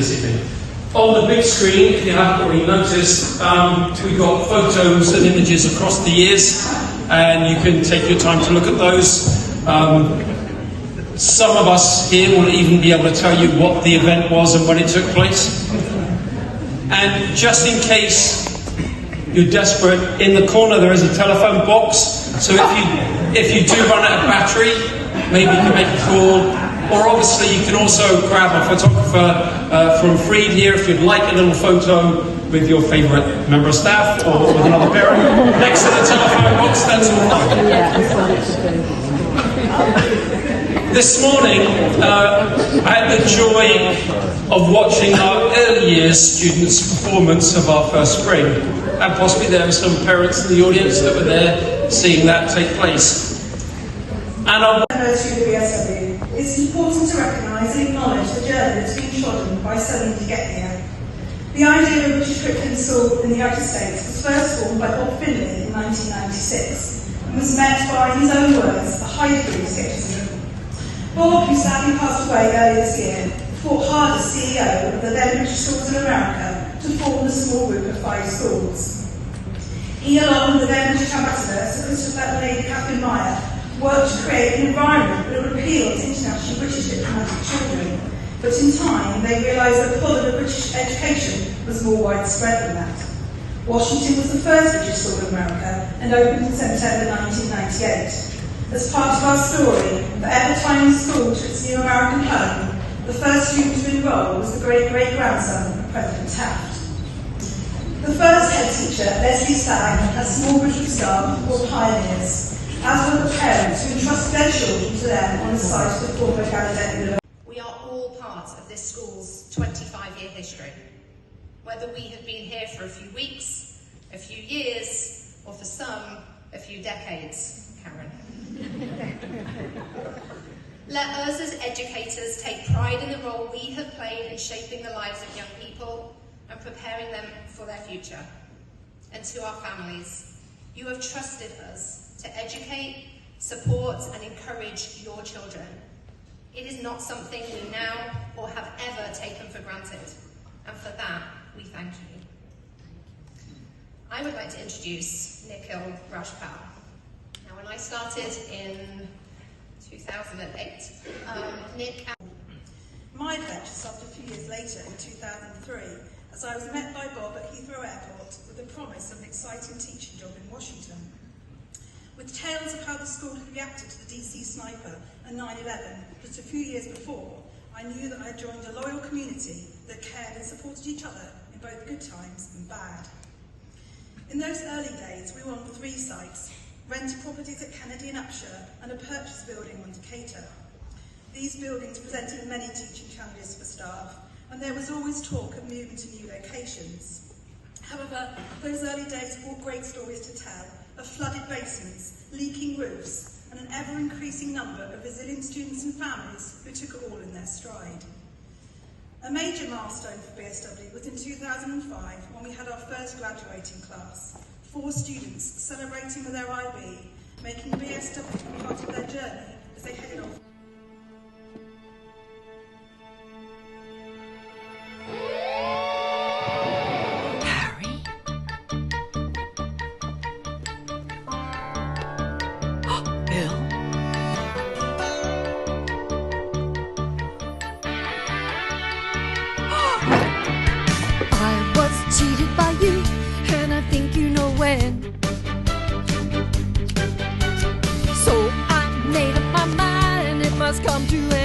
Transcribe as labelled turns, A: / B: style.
A: this evening. On the big screen, if you haven't already noticed, we've got photos and images across the years, and you can take your time to look at those. Some of us here will even be able to tell you what the event was and when it took place. And just in case you're desperate, in the corner there is a telephone box, so if you do run out of battery, maybe you can make a call, or obviously you can also grab a photographer from Freed here if you'd like a little photo with your favourite member of staff or with another parent next to the telephone box. That's all. This morning, I had the joy of watching our early years students' performance of our first spring, and possibly there were some parents in the audience that were there seeing that take place. And
B: anniversary of the BISW, it's important to recognise and acknowledge the journey that's been trodden by so many to get here. The idea of a British curriculum school in the United States was first formed by Bob Finlay in 1996 and was met by, in his own words, a high degree of scepticism. Bob, who sadly passed away earlier this year, fought hard as CEO of the then British Schools in America to form the small group of 5 schools. He, along with the then British Ambassador, Sir Christopher and Lady Catherine Meyer, worked to create an environment that would appeal to international British diplomatic children. But in time, they realised that the pull of British education was more widespread than that. Washington was the first British school in America and opened in September 1998. As part of our story, forever tying the school to its new American home, the first student to enrol was the great-great-grandson of President Taft. The first head teacher, Leslie Stagg, and her small group of staff were pioneers, as were the parents who entrusted their children to them on the site of the former Gallaudet University.
C: We are all part of this school's 25-year history. Whether we have been here for a few weeks, a few years, or for some, a few decades, Karen. Let us as educators take pride in the role we have played in shaping the lives of young people and preparing them for their future. And to our families, you have trusted us to educate, support and encourage your children. It is not something we now or have ever taken for granted, and for that we thank you. I would like to introduce Nikhil Rajpal. Now, when I started in 2008, Nick...
B: My adventure started a few years later in 2003, as I was met by Bob at Heathrow Airport with the promise of an exciting teaching job in Washington. With tales of how the school had reacted to the DC sniper and 9/11 just a few years before, I knew that I had joined a loyal community that cared and supported each other in both good times and bad. In those early days, we were on 3 sites, rented properties at Kennedy and Upshur, and a purchase building on Decatur. These buildings presented many teaching challenges for staff, and there was always talk of moving to new locations. However, those early days brought great stories to tell of flooded basements, leaking roofs, and an ever-increasing number of resilient students and families who took it all in their stride. A major milestone for BISW was in 2005 when we had our first graduating class, 4 students celebrating with their IB, making BISW part of their journey as they headed off.
D: Cheated by you, and I think you know when. So I made up my mind, it must come to an end.